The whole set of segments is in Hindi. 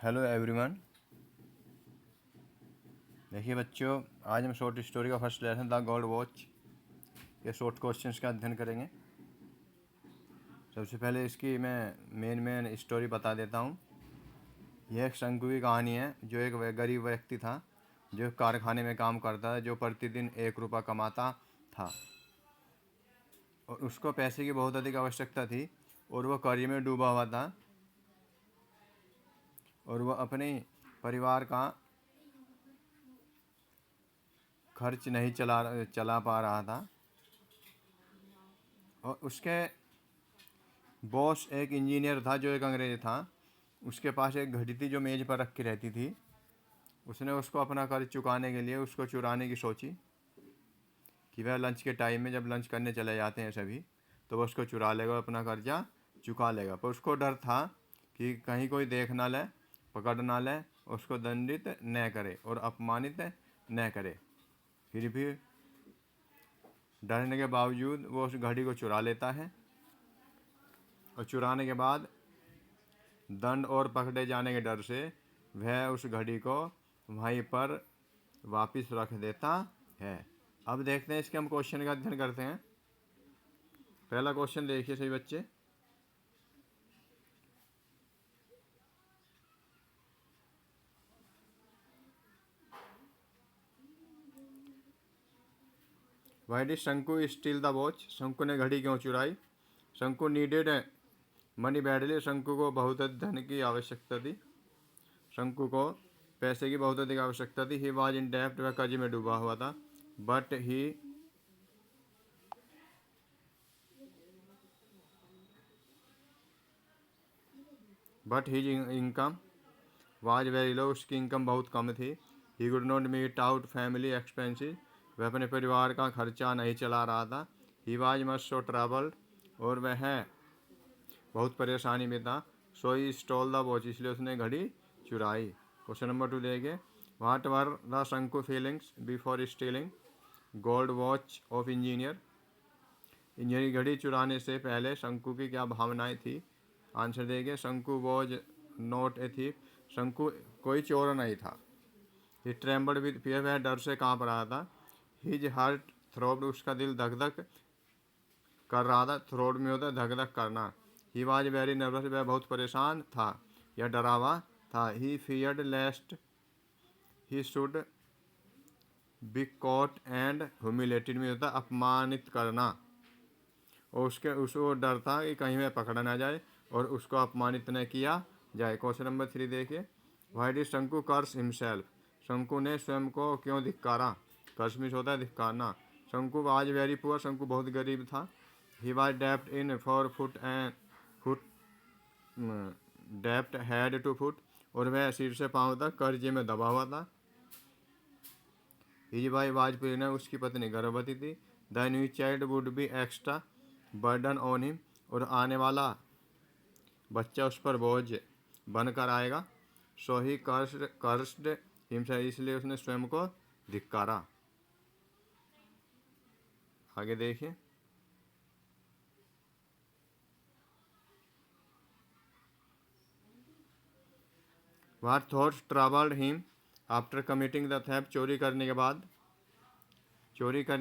Hello everyone. देखिए बच्चों, आज हम शॉर्ट स्टोरी का first lesson the gold watch के शॉर्ट क्वेश्चंस का अध्ययन करेंगे। सबसे पहले इसकी मैं मेन स्टोरी बता देता हूँ। यह एक शंकु की कहानी है, जो एक गरीब व्यक्ति था जो कारखाने में काम करता था, जो प्रतिदिन 1 रुपया कमाता था और उसको पैसे की बहुत अधिक आवश्यकता थी और वह कर्ज में डूबा हुआ था और वह अपने परिवार का खर्च नहीं चला पा रहा था। और उसके बॉस एक इंजीनियर था जो एक अंग्रेज था। उसके पास एक घड़ी थी जो मेज़ पर रखी रहती थी। उसने उसको अपना कर्ज चुकाने के लिए उसको चुराने की सोची कि वह लंच के टाइम में, जब लंच करने चले जाते हैं सभी, तो वह उसको चुरा लेगा और अपना कर्जा चुका लेगा। पर उसको डर था कि कहीं कोई देख ना ले, पकड़ ना ले, उसको दंडित न करे और अपमानित न करे। फिर भी डरने के बावजूद वो उस घड़ी को चुरा लेता है और चुराने के बाद दंड और पकड़े जाने के डर से वह उस घड़ी को वहीं पर वापस रख देता है। अब देखते हैं इसके हम क्वेश्चन का अध्ययन करते हैं। पहला क्वेश्चन देखिए सही बच्चे। व्हाई डिड शंकु स्टील द वॉच? शंकु ने घड़ी क्यों चुराई? शंकु नीडेड मनी बैडली। शंकु को बहुत धन की आवश्यकता थी। शंकु को पैसे की बहुत अधिक आवश्यकता थी। ही वॉज इन डेब्ट, वह कर्ज में डूबा हुआ था। But his income was very low, उसकी इनकम बहुत कम थी। He could not meet out family expenses, वह अपने परिवार का खर्चा नहीं चला रहा था। He was much so troubled, और वह बहुत परेशानी में था। So he stole the watch, इसलिए उसने घड़ी चुराई। क्वेश्चन नंबर 2 लेंगे। What were the Shanku feelings before stealing gold watch of engineer? Engineer घड़ी चुराने से पहले शंकु की क्या भावनाएं थी? आंसर देंगे। शंकु वॉज नॉट ए थीफ, शंकु कोई चोर नहीं था। ही ट्रेम्बल्ड विद फियर, वह डर से कांप रहा था। हिज हार्ट थ्रोब्ड, उसका दिल धक धक कर रहा था। थ्रोड में होता है धक धक करना। ही वॉज वेरी नर्वस, वह बहुत परेशान था या डरा हुआ था। He feared lest he should be caught and humiliated, में होता है अपमानित करना। और उसको डर था कि कहीं वह पकड़ा ना जाए और उसको अपमानित न किया जाए। क्वेश्चन नंबर 3 देखिए। व्हाई डिड शंकु कर्स हिमसेल्फ? शंकु ने स्वयं को क्यों धिक्कारा? कर्स मीन्स होता है धिक्कारना। शंकु वाज वेरी पुअर, शंकु बहुत गरीब था। He was dept in for foot and foot dept head to foot, और वह सिर से पांव तक कर्जे में दबा हुआ था। हिज वाइफ वाज प्रेग्नेंट, उसकी पत्नी गर्भवती थी। The new child would be extra burden on him, और आने वाला बच्चा उस पर बोझ बनकर आएगा। सो ही कर्स्ड हिमसेल्फ, इसलिए उसने स्वयं को धिक्कारा। आगे देखिए। What thoughts troubled him after committing the theft? चोरी करने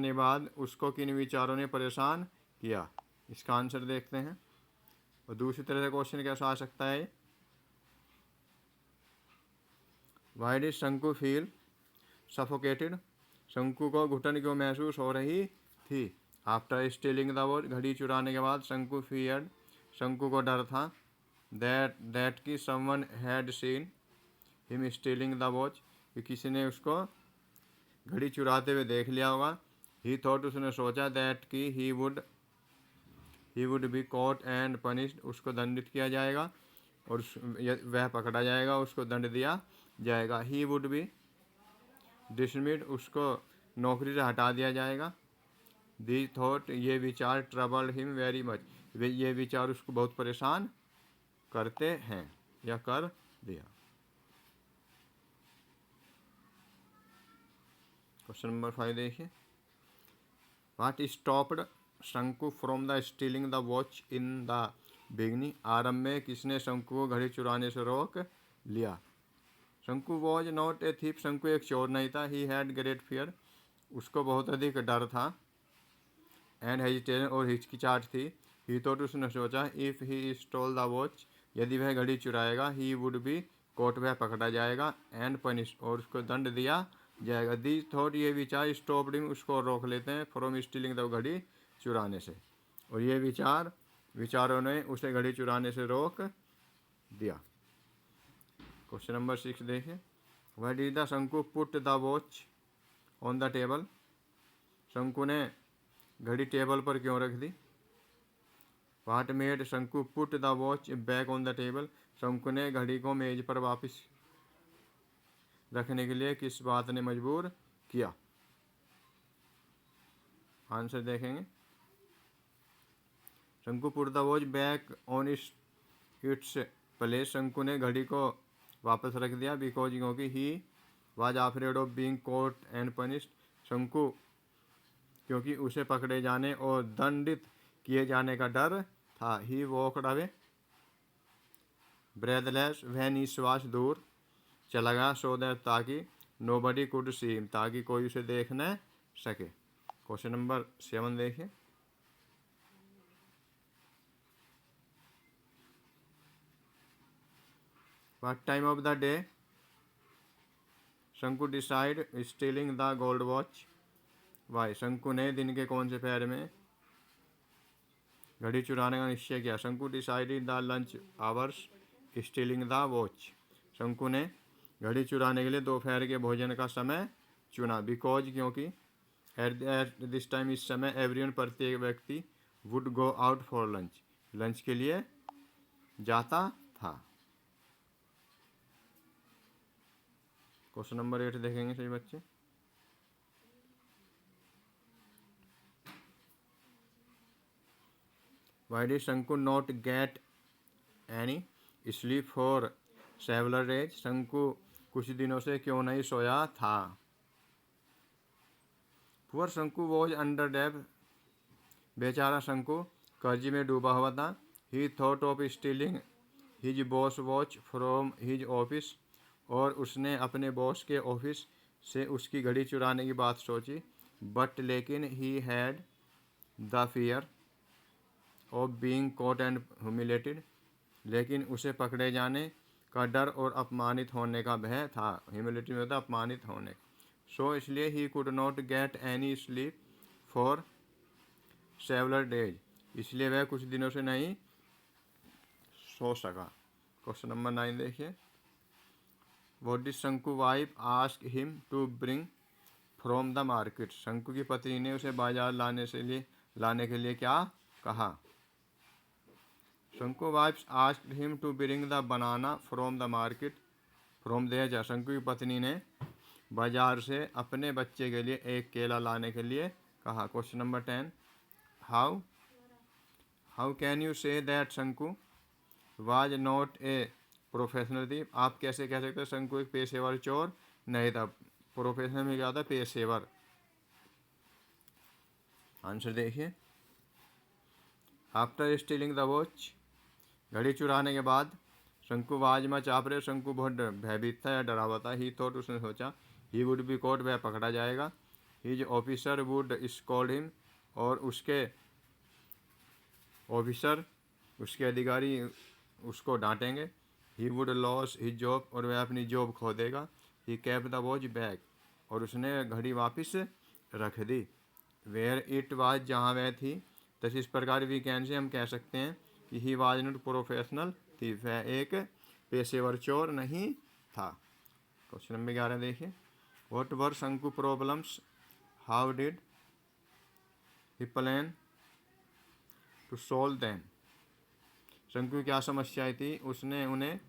के बाद उसको किन विचारों ने परेशान किया? इसका आंसर देखते हैं। और दूसरी तरह से क्वेश्चन कैसा आ सकता है? व्हाई डिड शंकु फील सफोकेटेड? शंकु को घुटन क्यों महसूस हो रही थी? आफ्टर स्टीलिंग द वॉच, घड़ी चुराने के बाद शंकु फियर्ड, शंकु को डर था। दैट की someone had seen him stealing the watch, कि किसी ने उसको घड़ी चुराते हुए देख लिया होगा। ही थॉट, उसने सोचा। दैट की he would be caught and punished, उसको दंडित किया जाएगा और वह पकड़ा जाएगा, उसको दंड दिया जाएगा। ही वुड बी डिसमिस्ड, उसको नौकरी से हटा दिया जाएगा। दी थॉट, ये विचार ट्रबल्ड हिम वेरी मच, ये विचार उसको बहुत परेशान करते हैं या कर दिया। क्वेश्चन नंबर 5 देखिए। व्हाट स्टॉप्ड शंकु from the stealing the watch in the beginning? आरंभ में किसने शंकु को घड़ी चुराने से रोक लिया? शंकु वॉज नॉट ए थीप, शंकु एक चोर नहीं था। ही हैड ग्रेट फियर, उसको बहुत अधिक डर था। एंड हेजिटेशन, और हिचकिचाहट थी। ही थॉट, उसने सोचा, if he stole the watch, यदि वह घड़ी चुराएगा, ही वुड बी कोर्ट, वह पकड़ा जाएगा। एंड पनिश, और उसको दंड दिया जाएगा। दी थॉट, ये विचार स्टॉप्ड हिम, उसको रोक लेते हैं, फ्रॉम स्टीलिंग द, घड़ी चुराने से। और ये विचारों ने उसे घड़ी चुराने से रोक दिया। क्वेश्चन नंबर 6 देखिए। व्हाई डिड द शंकु put the watch on the table, शंकु ने घड़ी टेबल पर क्यों रख दी। व्हाट मेड शंकु put the watch back on the table, शंकु ने घड़ी को मेज पर वापस रखने के लिए किस बात ने मजबूर किया। आंसर देखेंगे। Shanku put the watch back on its place, Shanku ने घड़ी को वापस रख दिया। बिकॉज, क्योंकि he was afraid of being caught and punished, Shanku क्योंकि उसे पकड़े जाने और दंडित किए जाने का डर था। ही वॉकड अवे ब्रेथलेस, वह निश्वास दूर चला गया। सो दैट, ताकि नोबडी कुड सी हिम, ताकि कोई उसे देख न सके। क्वेश्चन नंबर 7 देखिए। What time of the day Shanku decide stealing the gold watch, why, Shanku ने दिन के कौन से पहर में घड़ी चुराने का निश्चय किया। शंकु decided the lunch hours stealing the watch, शंकु ने घड़ी चुराने के लिए दोपहर के भोजन का समय चुना। बिकॉज, क्योंकि एट दिस टाइम, इस समय, एवरीवन, प्रत्येक व्यक्ति, would go out for lunch, lunch के लिए जाता था। क्वेश्चन नंबर 8 देखेंगे सभी बच्चे। Why did शंकु not get any sleep for several days, शंकु कुछ दिनों से क्यों नहीं सोया था। पुअर शंकु वॉज अंडर डेब, बेचारा शंकु कर्ज में डूबा हुआ था। ही thought of stealing his boss watch from his office, और उसने अपने बॉस के ऑफिस से उसकी घड़ी चुराने की बात सोची। बट, लेकिन, he had the fear of being caught and humiliated, लेकिन उसे पकड़े जाने का डर और अपमानित होने का भय था। ह्यूमिलेटेड में होता है अपमानित होने। सो, इसलिए ही could not get any sleep for several days, इसलिए वह कुछ दिनों से नहीं सो सका। क्वेश्चन नंबर 9 देखिए। What did Shanku wife ask him to bring from the market, Shanku की पत्नी ने उसे बाजार लाने के लिए क्या कहा। Shanku wife asked him to bring the banana from the market from there, Shanku की पत्नी ने बाजार से अपने बच्चे के लिए एक केला लाने के लिए कहा। Question number 10। How can you say that Shanku was not a professional thief, आप कैसे कह सकते हैं शंकु एक पेशेवर चोर नहीं था। प्रोफेशनल में क्या था, पेशेवर। आंसर देखिए। आफ्टर स्टीलिंग द वॉच, घड़ी चुराने के बाद, शंकु वाज मच ऑफरेड, शंकु बहुत भयभीत था या डरा हुआ था। ही थॉट, उसने सोचा, ही वुड बी कॉट, वह पकड़ा जाएगा। His officer would scold him, और उसके ऑफिसर, उसके अधिकारी उसको डांटेंगे। He would lose his job, और वह अपनी जॉब खो देगा। He kept the watch back, और उसने घड़ी वापस रख दी। वेयर इट वाज, जहाँ वह थी। तो इस प्रकार वी कैन से, हम कह सकते हैं कि he was not professional thief, वह एक पेशेवर चोर नहीं था। क्वेश्चन नंबर 11 देखिए। What were Shanku problems, how did he plan to solve them, Shanku की क्या समस्याएं थी, उसने उन्हें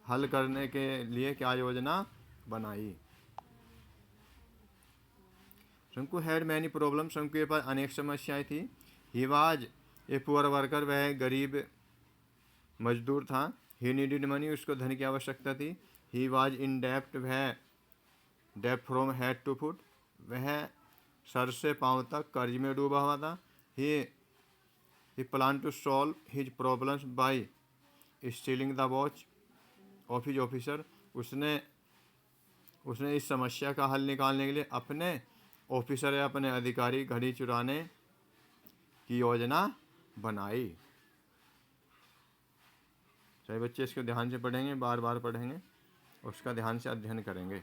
हल करने के लिए क्या योजना बनाई। शंकु हैड मैनी प्रॉब्लम, शंकु के पास अनेक समस्याएं थी। He was a poor worker, वह गरीब मजदूर था। ही नीडिड मनी, उसको धन की आवश्यकता थी। ही वाज इन डेप्ट, वह डेप्ट फ्रॉम हेड टू फुट, वह सर से पांव तक कर्ज में डूबा हुआ था। He plan to solve his problems by stealing the watch of his officer, उसने उसने इस समस्या का हल निकालने के लिए अपने ऑफिसर या अपने अधिकारी घड़ी चुराने की योजना बनाई। सभी बच्चे इसको ध्यान से पढ़ेंगे, बार बार पढ़ेंगे, उसका ध्यान से अध्ययन करेंगे।